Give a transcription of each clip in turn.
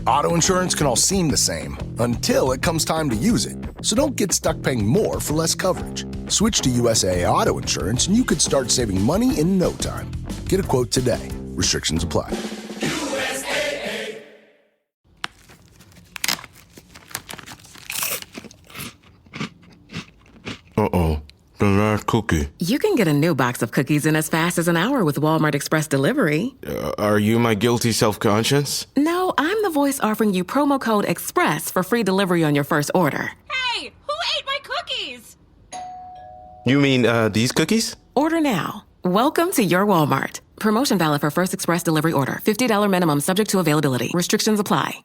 Auto insurance can all seem the same until it comes time to use it. So don't get stuck paying more for less coverage. Switch to USAA Auto Insurance and you could start saving money in no time. Get a quote today. Restrictions apply. USAA. Uh-oh. The last cookie. You can get a new box of cookies in as fast as an hour with Walmart Express Delivery. Are you my guilty self-conscience? No, I'm the voice offering you promo code EXPRESS for free delivery on your first order. Hey, who ate my cookies? You mean, these cookies? Order now. Welcome to your Walmart. Promotion valid for first express delivery order. $50 minimum subject to availability. Restrictions apply.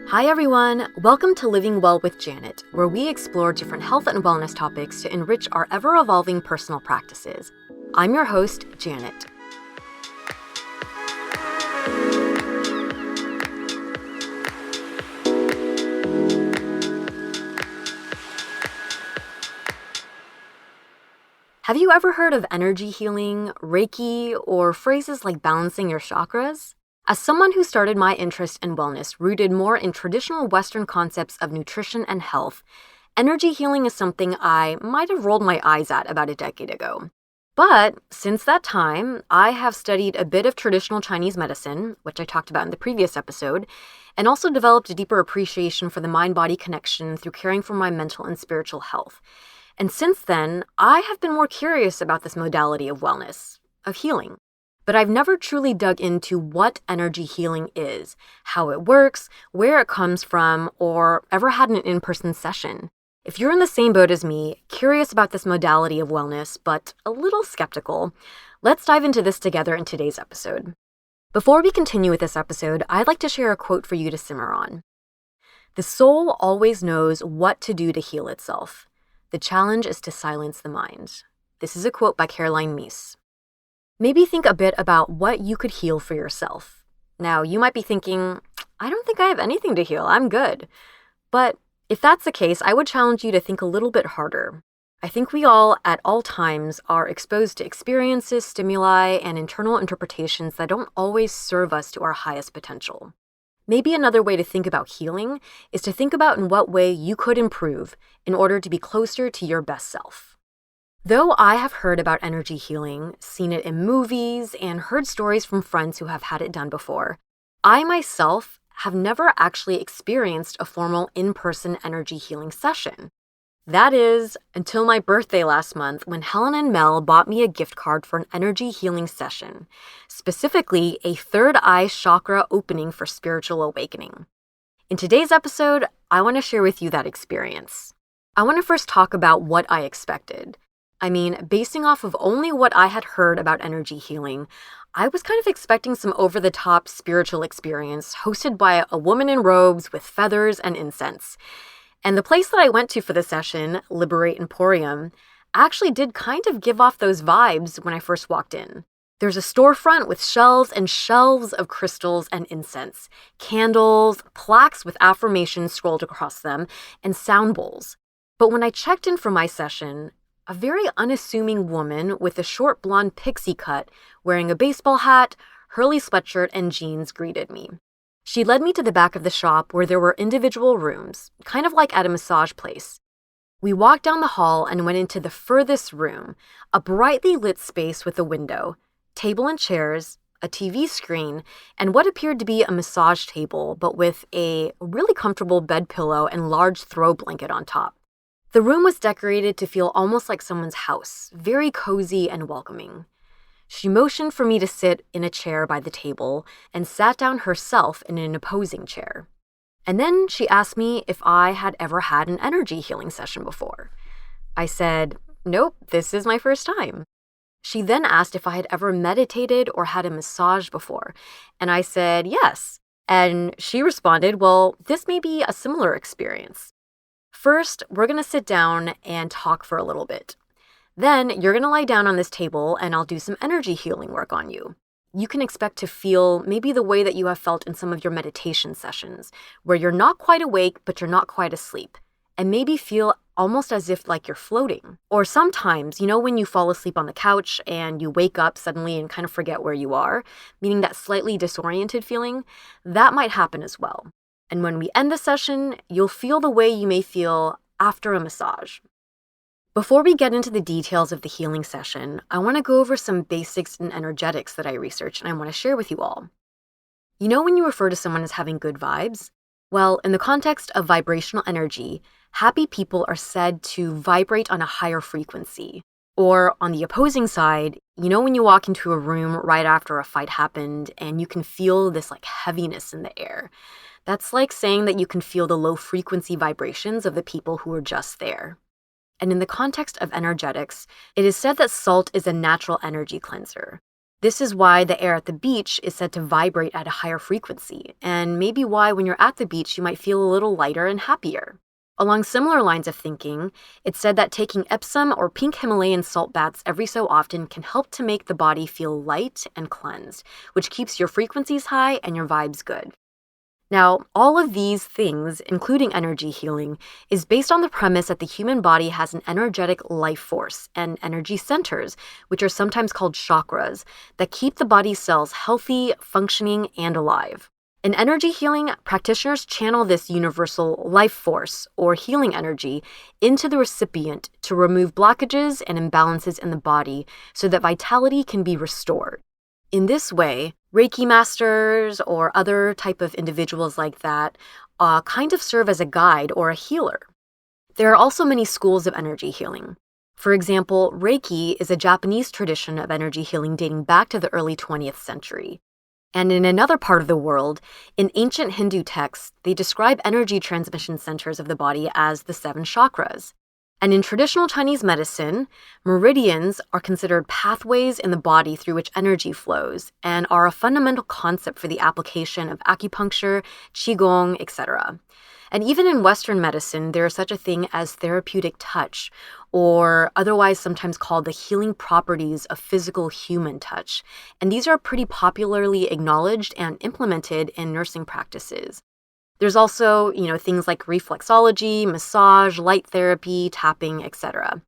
Hi everyone, welcome to Living Well with Janet, where we explore different health and wellness topics to enrich our ever-evolving personal practices. I'm your host, Janet. Have you ever heard of energy healing, Reiki, or phrases like balancing your chakras? As someone who started my interest in wellness rooted more in traditional Western concepts of nutrition and health, energy healing is something I might have rolled my eyes at about a decade ago. But since that time, I have studied a bit of traditional Chinese medicine, which I talked about in the previous episode, and also developed a deeper appreciation for the mind-body connection through caring for my mental and spiritual health. And since then, I have been more curious about this modality of wellness, of healing. But I've never truly dug into what energy healing is, how it works, where it comes from, or ever had an in-person session. If you're in the same boat as me, curious about this modality of wellness, but a little skeptical, let's dive into this together in today's episode. Before we continue with this episode, I'd like to share a quote for you to simmer on. The soul always knows what to do to heal itself. The challenge is to silence the mind. This is a quote by Caroline Myss. Maybe think a bit about what you could heal for yourself. Now, you might be thinking, I don't think I have anything to heal, I'm good. But if that's the case, I would challenge you to think a little bit harder. I think we all, at all times, are exposed to experiences, stimuli, and internal interpretations that don't always serve us to our highest potential. Maybe another way to think about healing is to think about in what way you could improve in order to be closer to your best self. Though I have heard about energy healing, seen it in movies, and heard stories from friends who have had it done before, I myself have never actually experienced a formal in-person energy healing session. That is, until my birthday last month when Helen and Mel bought me a gift card for an energy healing session, specifically a third eye chakra opening for spiritual awakening. In today's episode, I want to share with you that experience. I want to first talk about what I expected. I mean, basing off of only what I had heard about energy healing, I was kind of expecting some over-the-top spiritual experience hosted by a woman in robes with feathers and incense. And the place that I went to for the session, Liberate Emporium, actually did kind of give off those vibes when I first walked in. There's a storefront with shelves and shelves of crystals and incense, candles, plaques with affirmations scrolled across them, and sound bowls. But when I checked in for my session, a very unassuming woman with a short blonde pixie cut, wearing a baseball hat, Hurley sweatshirt, and jeans greeted me. She led me to the back of the shop where there were individual rooms, kind of like at a massage place. We walked down the hall and went into the furthest room, a brightly lit space with a window, table and chairs, a TV screen, and what appeared to be a massage table, but with a really comfortable bed pillow and large throw blanket on top. The room was decorated to feel almost like someone's house, very cozy and welcoming. She motioned for me to sit in a chair by the table and sat down herself in an opposing chair. And then she asked me if I had ever had an energy healing session before. I said, nope, this is my first time. She then asked if I had ever meditated or had a massage before, and I said yes. And she responded, well, this may be a similar experience. First, we're going to sit down and talk for a little bit. Then you're going to lie down on this table and I'll do some energy healing work on you. You can expect to feel maybe the way that you have felt in some of your meditation sessions, where you're not quite awake, but you're not quite asleep, and maybe feel almost as if like you're floating. Or sometimes, when you fall asleep on the couch and you wake up suddenly and kind of forget where you are, meaning that slightly disoriented feeling, that might happen as well. And when we end the session, you'll feel the way you may feel after a massage. Before we get into the details of the healing session, I want to go over some basics in energetics that I researched and I want to share with you all. When you refer to someone as having good vibes? Well, in the context of vibrational energy, happy people are said to vibrate on a higher frequency. Or on the opposing side, when you walk into a room right after a fight happened and you can feel this like heaviness in the air. That's like saying that you can feel the low frequency vibrations of the people who are just there. And in the context of energetics, it is said that salt is a natural energy cleanser. This is why the air at the beach is said to vibrate at a higher frequency, and maybe why when you're at the beach you might feel a little lighter and happier. Along similar lines of thinking, it's said that taking Epsom or pink Himalayan salt baths every so often can help to make the body feel light and cleansed, which keeps your frequencies high and your vibes good. Now, all of these things, including energy healing, is based on the premise that the human body has an energetic life force and energy centers, which are sometimes called chakras, that keep the body's cells healthy, functioning, and alive. In energy healing, practitioners channel this universal life force or healing energy into the recipient to remove blockages and imbalances in the body so that vitality can be restored. In this way, Reiki masters or other type of individuals like that kind of serve as a guide or a healer. There are also many schools of energy healing. For example, Reiki is a Japanese tradition of energy healing dating back to the early 20th century. And in another part of the world, in ancient Hindu texts, they describe energy transmission centers of the body as the 7 chakras. And in traditional Chinese medicine, meridians are considered pathways in the body through which energy flows and are a fundamental concept for the application of acupuncture, qigong, etc. And even in Western medicine, there is such a thing as therapeutic touch, or otherwise sometimes called the healing properties of physical human touch. And these are pretty popularly acknowledged and implemented in nursing practices. There's also, things like reflexology, massage, light therapy, tapping, etc.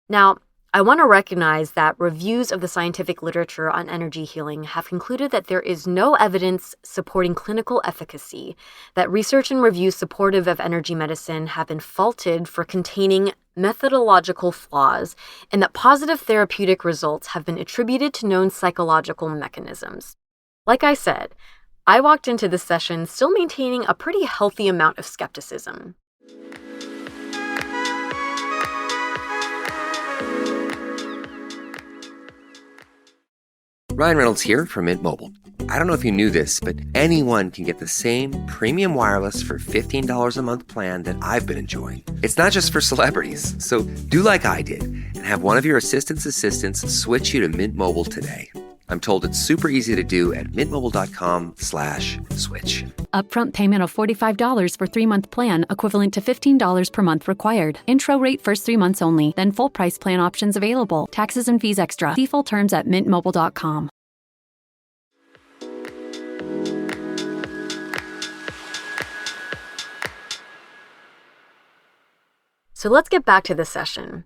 Now, I want to recognize that reviews of the scientific literature on energy healing have concluded that there is no evidence supporting clinical efficacy, that research and reviews supportive of energy medicine have been faulted for containing methodological flaws, and that positive therapeutic results have been attributed to known psychological mechanisms. Like I said, I walked into this session still maintaining a pretty healthy amount of skepticism. Ryan Reynolds here from Mint Mobile. I don't know if you knew this, but anyone can get the same premium wireless for $15 a month plan that I've been enjoying. It's not just for celebrities. So do like I did and have one of your assistants switch you to Mint Mobile today. I'm told it's super easy to do at mintmobile.com/switch. Upfront payment of $45 for 3-month plan, equivalent to $15 per month required. Intro rate first 3 months only, then full price plan options available. Taxes and fees extra. See full terms at mintmobile.com. So let's get back to the session.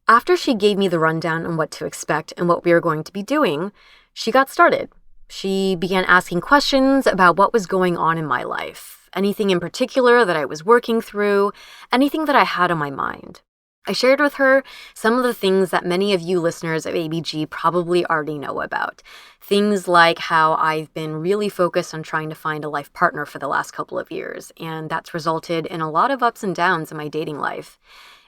After she gave me the rundown on what to expect and what we were going to be doing, she got started. She began asking questions about what was going on in my life, anything in particular that I was working through, anything that I had on my mind. I shared with her some of the things that many of you listeners of ABG probably already know about. Things like how I've been really focused on trying to find a life partner for the last couple of years, and that's resulted in a lot of ups and downs in my dating life.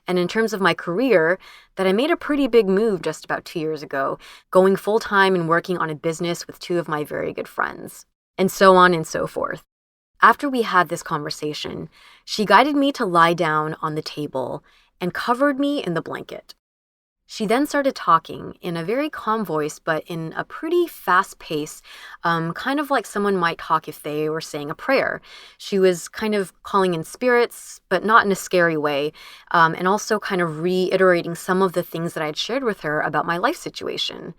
And in terms of my career, that I made a pretty big move just about 2 years ago, going full-time and working on a business with 2 of my very good friends, and so on and so forth. After we had this conversation, she guided me to lie down on the table and covered me in the blanket. She then started talking in a very calm voice, but in a pretty fast pace, kind of like someone might talk if they were saying a prayer. She was kind of calling in spirits, but not in a scary way, and also kind of reiterating some of the things that I had shared with her about my life situation.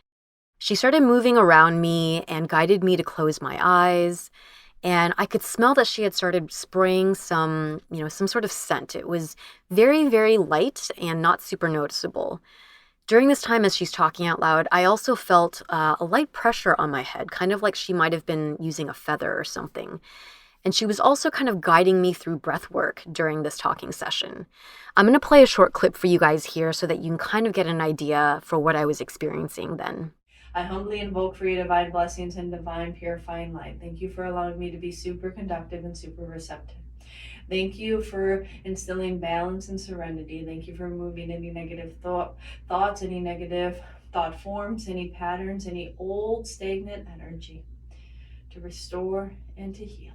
She started moving around me and guided me to close my eyes, And I could smell that she had started spraying some sort of scent. It was very, very light and not super noticeable. During this time, as she's talking out loud, I also felt a light pressure on my head, kind of like she might have been using a feather or something. And she was also kind of guiding me through breath work during this talking session. I'm going to play a short clip for you guys here so that you can kind of get an idea for what I was experiencing then. I humbly invoke for your divine blessings and divine purifying light. Thank you for allowing me to be super conductive and super receptive. Thank you for instilling balance and serenity. Thank you for removing any negative thoughts, any negative thought forms, any patterns, any old stagnant energy, to restore and to heal.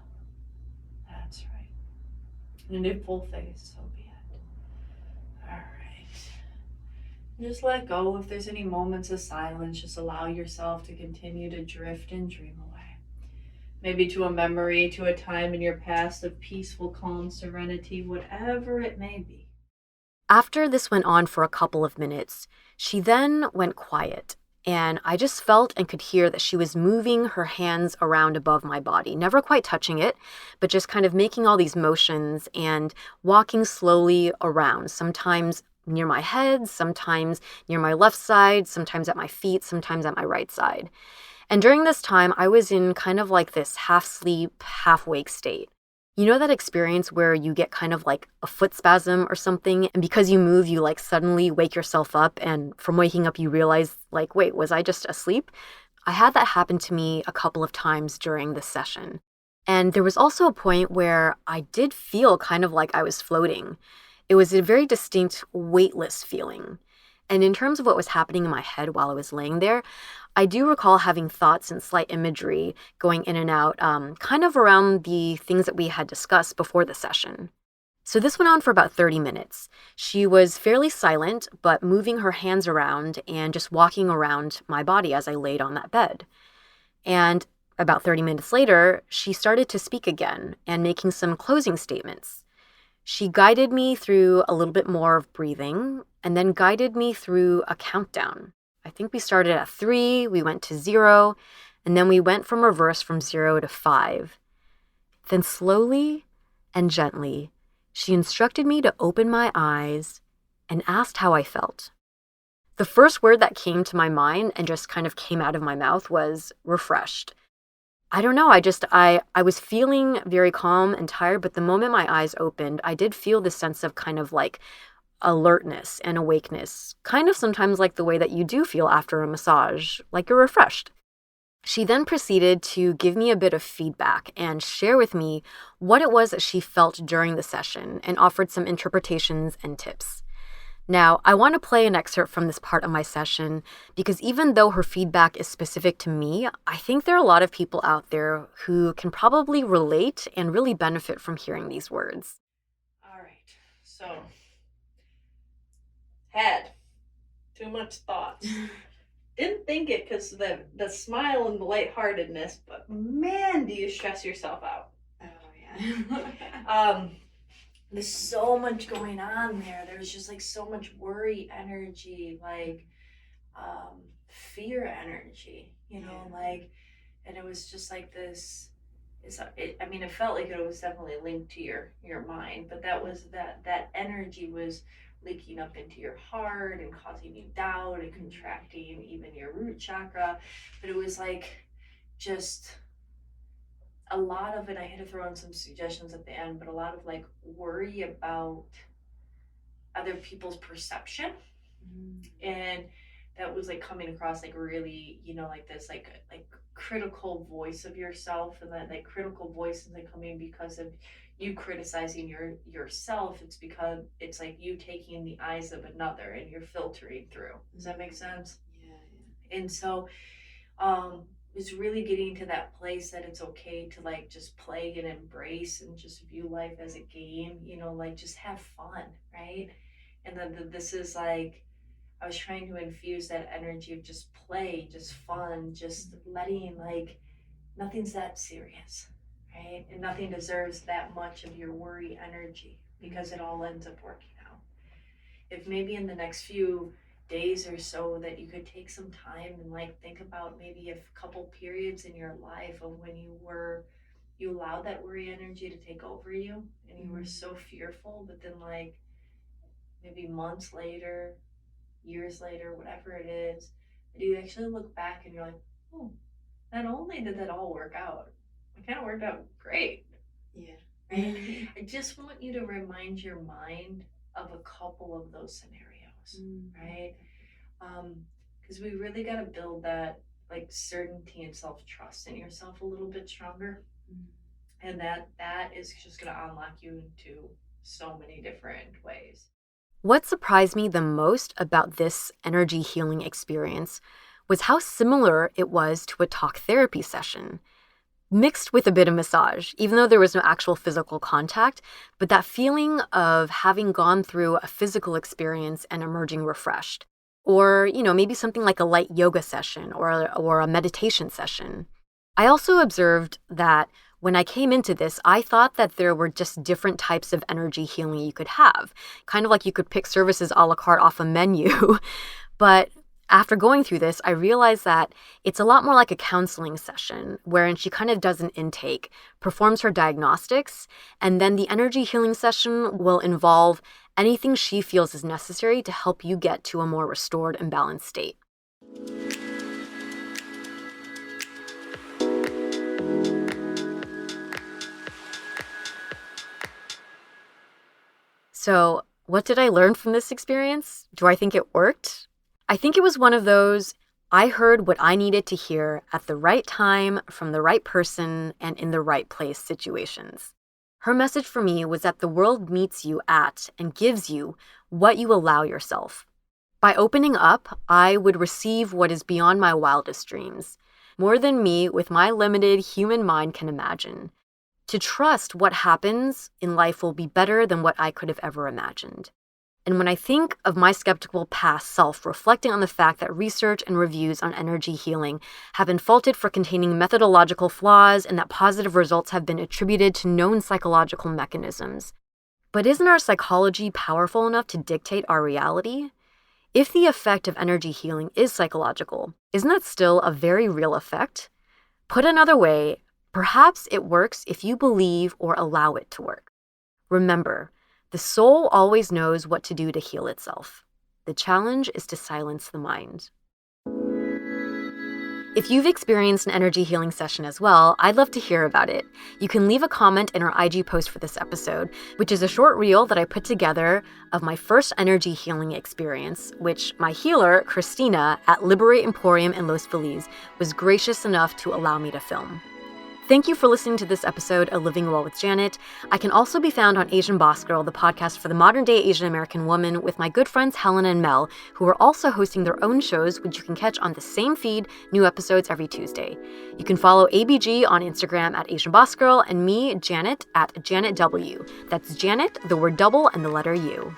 That's right. And in full face, so be it. All right. Just let go. If there's any moments of silence, just allow yourself to continue to drift and dream away. Maybe to a memory, to a time in your past of peaceful, calm, serenity, whatever it may be. After this went on for a couple of minutes, she then went quiet, and I just felt and could hear that she was moving her hands around above my body, never quite touching it, but just kind of making all these motions and walking slowly around, sometimes near my head, sometimes near my left side, sometimes at my feet, sometimes at my right side. And during this time, I was in kind of like this half sleep, half wake state. You know that experience where you get kind of like a foot spasm or something, and because you move, you like suddenly wake yourself up, and from waking up, you realize like, wait, was I just asleep? I had that happen to me a couple of times during this session. And there was also a point where I did feel kind of like I was floating. It was a very distinct weightless feeling. And in terms of what was happening in my head while I was laying there, I do recall having thoughts and slight imagery going in and out, kind of around the things that we had discussed before the session. So this went on for about 30 minutes. She was fairly silent, but moving her hands around and just walking around my body as I laid on that bed. And about 30 minutes later, she started to speak again and making some closing statements. She guided me through a little bit more of breathing and then guided me through a countdown. I think we started at 3, we went to 0, and then we went from reverse from 0 to 5. Then slowly and gently, she instructed me to open my eyes and asked how I felt. The first word that came to my mind and just kind of came out of my mouth was refreshed. I don't know, I was feeling very calm and tired, but the moment my eyes opened, I did feel this sense of kind of like alertness and awakeness, kind of sometimes like the way that you do feel after a massage, like you're refreshed. She then proceeded to give me a bit of feedback and share with me what it was that she felt during the session and offered some interpretations and tips. Now, I want to play an excerpt from this part of my session because even though her feedback is specific to me, I think there are a lot of people out there who can probably relate and really benefit from hearing these words. All right, so head, too much thoughts. Didn't think it because the smile and the lightheartedness, but man, do you stress yourself out. Oh, yeah. There's so much going on there. There's just like so much worry energy, like fear energy, like, and it was just like this. It felt like it was definitely linked to your mind, but that energy was leaking up into your heart and causing you doubt and contracting even your root chakra. But it was like just a lot of it. I had to throw in some suggestions at the end, but a lot of like worry about other people's perception. And that was like coming across like really, like this like critical voice of yourself, and that like critical voice isn't coming because of you criticizing yourself. It's because it's like you taking the eyes of another and you're filtering through. Does that make sense? Yeah. And so it's really getting to that place that it's okay to like just play and embrace and just view life as a game, like just have fun, right? And then this is like, I was trying to infuse that energy of just play, just fun, just letting like, nothing's that serious, right? And nothing deserves that much of your worry energy because it all ends up working out. If maybe in the next few days or so that you could take some time and like think about maybe a couple periods in your life of when you were, you allowed that worry energy to take over you, and you were so fearful, but then like maybe months later, years later, whatever it is, that you actually look back and you're like, oh, not only did that all work out, it kind of worked out great. Yeah. Right? I just want you to remind your mind of a couple of those scenarios, right? Because we really got to build that like certainty and self-trust in yourself a little bit stronger. And that is just going to unlock you into so many different ways. What surprised me the most about this energy healing experience was how similar it was to a talk therapy session, mixed with a bit of massage, even though there was no actual physical contact, but that feeling of having gone through a physical experience and emerging refreshed. Or, maybe something like a light yoga session or a meditation session. I also observed that when I came into this, I thought that there were just different types of energy healing you could have, kind of like you could pick services a la carte off a menu. But after going through this, I realized that it's a lot more like a counseling session, wherein she kind of does an intake, performs her diagnostics, and then the energy healing session will involve anything she feels is necessary to help you get to a more restored and balanced state. So, what did I learn from this experience? Do I think it worked? I think it was one of those, I heard what I needed to hear at the right time from the right person and in the right place situations. Her message for me was that the world meets you at and gives you what you allow yourself. By opening up, I would receive what is beyond my wildest dreams, more than me with my limited human mind can imagine. To trust what happens in life will be better than what I could have ever imagined. And when I think of my skeptical past self reflecting on the fact that research and reviews on energy healing have been faulted for containing methodological flaws and that positive results have been attributed to known psychological mechanisms. But isn't our psychology powerful enough to dictate our reality? If the effect of energy healing is psychological, isn't that still a very real effect? Put another way, perhaps it works if you believe or allow it to work. Remember, the soul always knows what to do to heal itself. The challenge is to silence the mind. If you've experienced an energy healing session as well, I'd love to hear about it. You can leave a comment in our IG post for this episode, which is a short reel that I put together of my first energy healing experience, which my healer, Christina, at Liberate Emporium in Los Feliz, was gracious enough to allow me to film. Thank you for listening to this episode of Living Well with Janet. I can also be found on Asian Boss Girl, the podcast for the modern-day Asian American woman, with my good friends Helen and Mel, who are also hosting their own shows, which you can catch on the same feed, new episodes every Tuesday. You can follow ABG on Instagram at Asian Boss Girl and me, Janet, at Janet W. That's Janet, the word double, and the letter U.